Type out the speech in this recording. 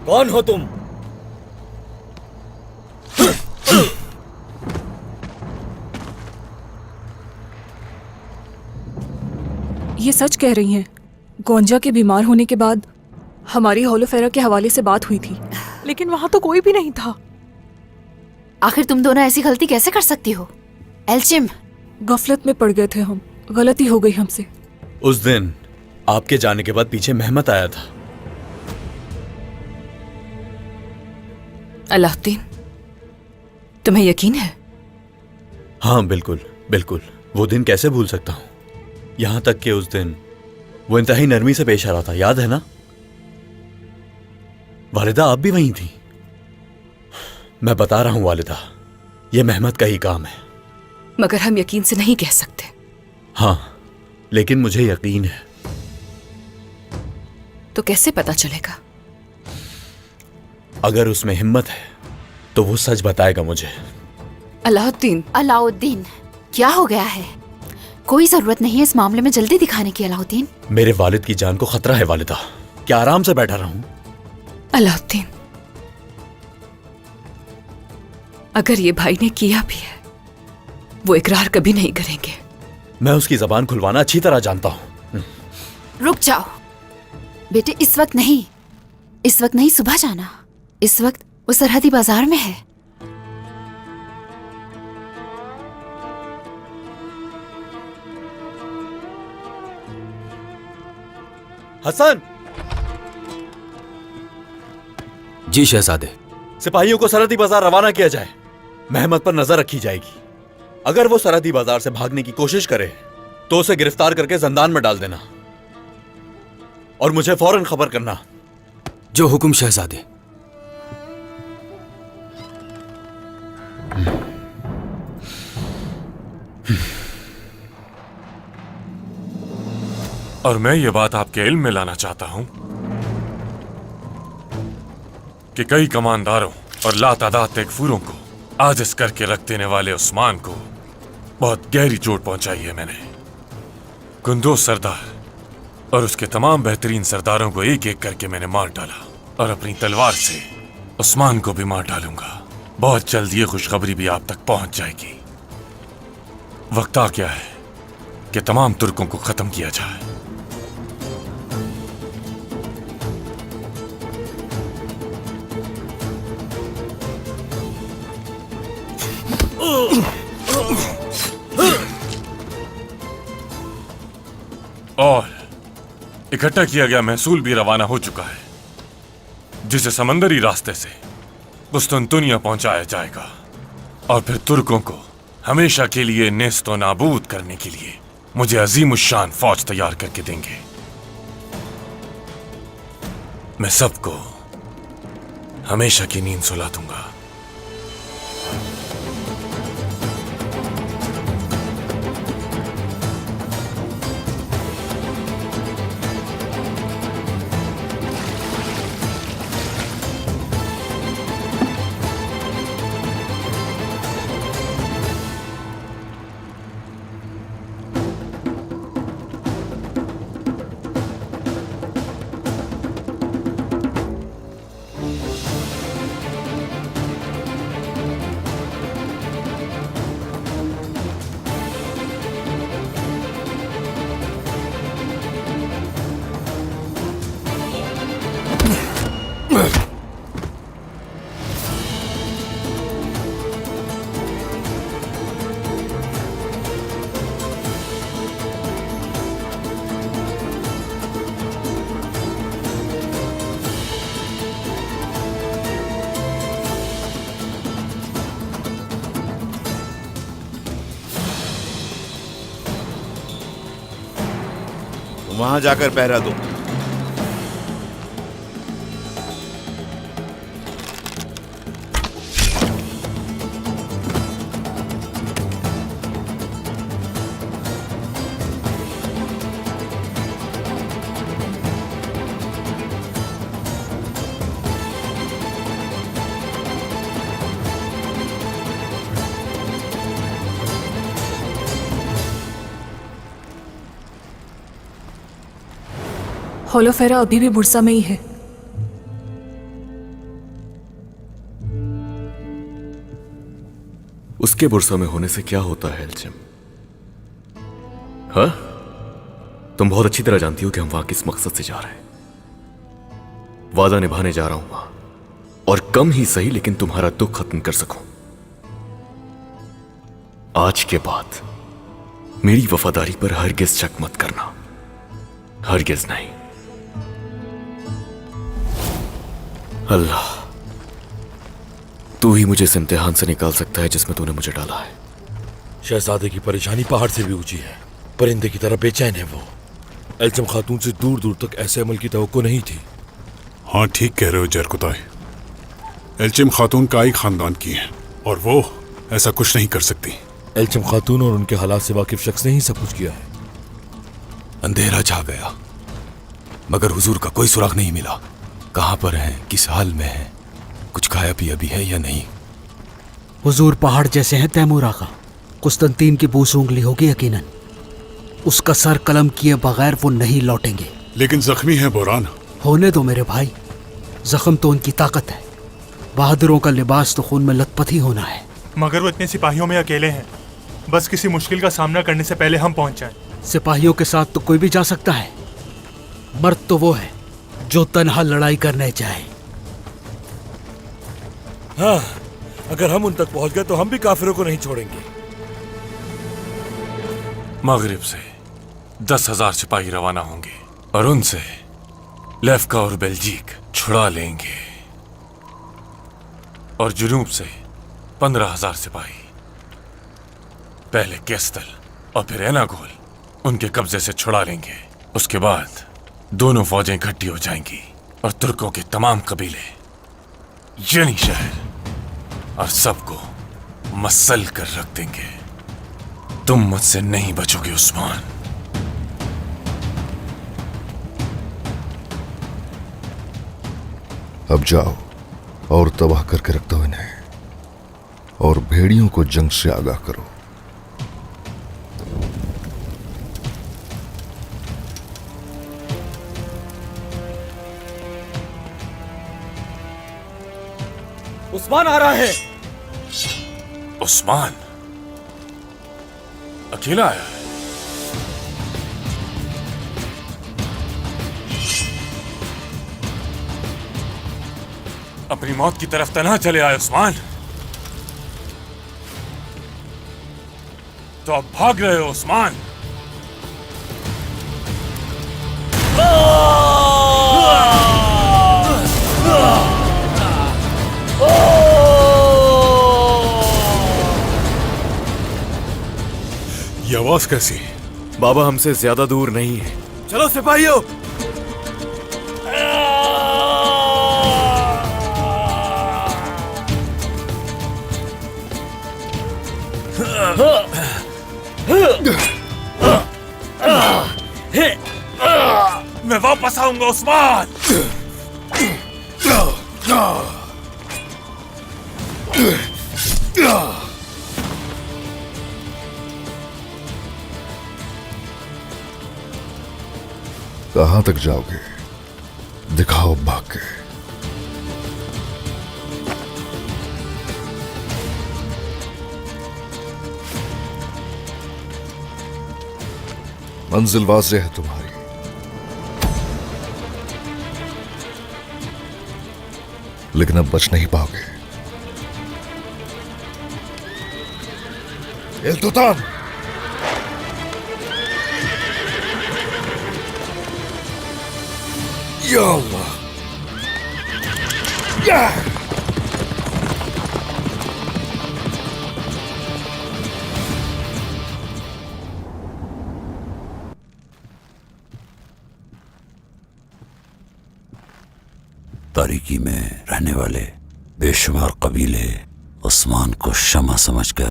कौन हो तुम? ये सच कह रही हैं। गोंजा के बीमार होने के बाद हमारी होलोफेरा के हवाले से बात हुई थी, लेकिन वहां तो कोई भी नहीं था। आखिर तुम दोनों ऐसी गलती कैसे कर सकती हो? एल्चिम, गफलत में पड़ गए थे हम, गलती हो गई हमसे। उस दिन आपके जाने के बाद पीछे मेहमत आया था। अलाउद्दीन, तुम्हें यकीन है? हाँ बिल्कुल बिल्कुल, वो दिन कैसे भूल सकता हूँ। यहां तक कि उस दिन वो इंतहाई नरमी से पेश आ रहा था, याद है ना? वालिदा आप भी वहीं थी। मैं बता रहा हूं वालिदा, यह मेहमत का ही काम है। मगर हम यकीन से नहीं कह सकते। हाँ, लेकिन मुझे यकीन है। तो कैसे पता चलेगा? अगर उसमें हिम्मत है तो वो सच बताएगा मुझे। अलाउद्दीन, अलाउद्दीन, क्या हो गया है? कोई जरूरत नहीं है इस मामले में जल्दी दिखाने की अलाउद्दीन। मेरे वालिद की जान को खतरा है वालिदा, क्या आराम से बैठा रहूं? अलाउद्दीन, अगर ये भाई ने किया भी है, वो इकरार कभी नहीं करेंगे। मैं उसकी जबान खुलवाना अच्छी तरह जानता हूं। रुक जाओ बेटे, इस वक्त नहीं, सुबह जाना। इस वक्त वो सरहदी बाजार में है। हसन! जी शहजादे। सिपाहियों को सरहदी बाजार रवाना किया जाए। मेहमत पर नजर रखी जाएगी। अगर वो सरहदी बाजार से भागने की कोशिश करे तो उसे गिरफ्तार करके जंदान में डाल देना और मुझे फौरन खबर करना। जो हुक्म शहजादे। और मैं ये बात आपके इल्म में लाना चाहता हूं कि कई कमांडारों और लातादाद तेगफूरों को आजिज करके रख देने वाले उस्मान को बहुत गहरी चोट पहुंचाई है मैंने। कुंदोज सरदार और उसके तमाम बेहतरीन सरदारों को एक एक करके मैंने मार डाला और अपनी तलवार से उस्मान को भी मार डालूंगा। बहुत जल्द ये खुशखबरी भी आप तक पहुंच जाएगी। वक्त आ गया है कि तमाम तुर्कों को खत्म किया जाए। और इकट्ठा किया गया महसूल भी रवाना हो चुका है, जिसे समंदरी रास्ते से कुस्तुनतुनिया पहुंचाया जाएगा और फिर तुर्कों को हमेशा के लिए नेस्तो नाबूद करने के लिए मुझे अजीमुशान फौज तैयार करके देंगे। मैं सबको हमेशा की नींद सुला दूंगा। वहां जाकर पहरा दो। होलोफेरा अभी भी बुरसा में ही है। उसके बुरसा में होने से क्या होता है एल्चिम? हाँ, तुम बहुत अच्छी तरह जानती हो कि हम वहां किस मकसद से जा रहे हैं। वादा निभाने जा रहा हूं वहां, और कम ही सही लेकिन तुम्हारा दुख खत्म कर सकूं। आज के बाद मेरी वफादारी पर हरगिज शक मत करना, हरगिज नहीं। अल्लाह, तू ही मुझे इस इम्तिहान से निकाल सकता है जिसमें तूने मुझे डाला है। शहजादे की परेशानी पहाड़ से भी ऊंची है, परिंदे की तरह बेचैन है वो। एल्चम खातून से दूर दूर तक ऐसे अमल की तवक्को नहीं थी। हाँ, ठीक कह रहे हो जरकुताई। एल्चिम खातून का ही खानदान की है और वो ऐसा कुछ नहीं कर सकती। एल्चम खातून और उनके हालात से वाकिफ शख्स ने ही सब कुछ किया है। अंधेरा छा गया, मगर हुजूर का कोई सुराग नहीं मिला। कहां पर हैं, किस हाल में हैं, कुछ खाया पिया भी है या नहीं? हुजूर पहाड़ जैसे हैं तैमूर आका। कुस्तंतीन की बूस उंगली होगी यकीनन। उसका सर कलम किए बगैर वो नहीं लौटेंगे। लेकिन जख्मी है बोरान। होने दो मेरे भाई, जख्म तो उनकी ताकत है। बहादुरों का लिबास तो खून में लथपथ ही होना है। मगर वो इतने सिपाहियों में अकेले हैं। बस किसी मुश्किल का सामना करने से पहले हम पहुंच जाएं। सिपाहियों के साथ तो कोई भी जा सकता है। मर्द तो वो है जो तन्हा लड़ाई करने जाए। हाँ, अगर हम उन तक पहुंच गए तो हम भी काफिरों को नहीं छोड़ेंगे। मगरिब से 10,000 सिपाही रवाना होंगे और उनसे लेफ्का और बेल्जिक छुड़ा लेंगे, और जुनूब से 15,000 सिपाही पहले केस्तल और फिर एनागोल उनके कब्जे से छुड़ा लेंगे। उसके बाद दोनों फौजें इकट्ठी हो जाएंगी और तुर्कों के तमाम कबीले यनी शहर और सबको मसल कर रख देंगे। तुम मुझसे नहीं बचोगे उस्मान। अब जाओ और तबाह करके रख दो इन्हें, और भेड़ियों को जंग से आगाह करो। उस्मान आ रहा है। उस्मान अकेला आया है? अपनी मौत की तरफ तन्हा चले आए उस्मान, तो अब भाग रहे हो उस्मान? ये आवाज कैसी? बाबा हमसे ज्यादा दूर नहीं है। चलो सिपाहियों। मैं वापस आऊंगा उस्मान। कहां तक जाओगे? दिखाओ भाग के। मंजिल वाज़ेह है तुम्हारी। लेकिन अब बच नहीं पाओगे। इल्तुतान, या अल्लाह, या तारीकी में रहने वाले बेशुमार कबीले उस्मान को शमा समझकर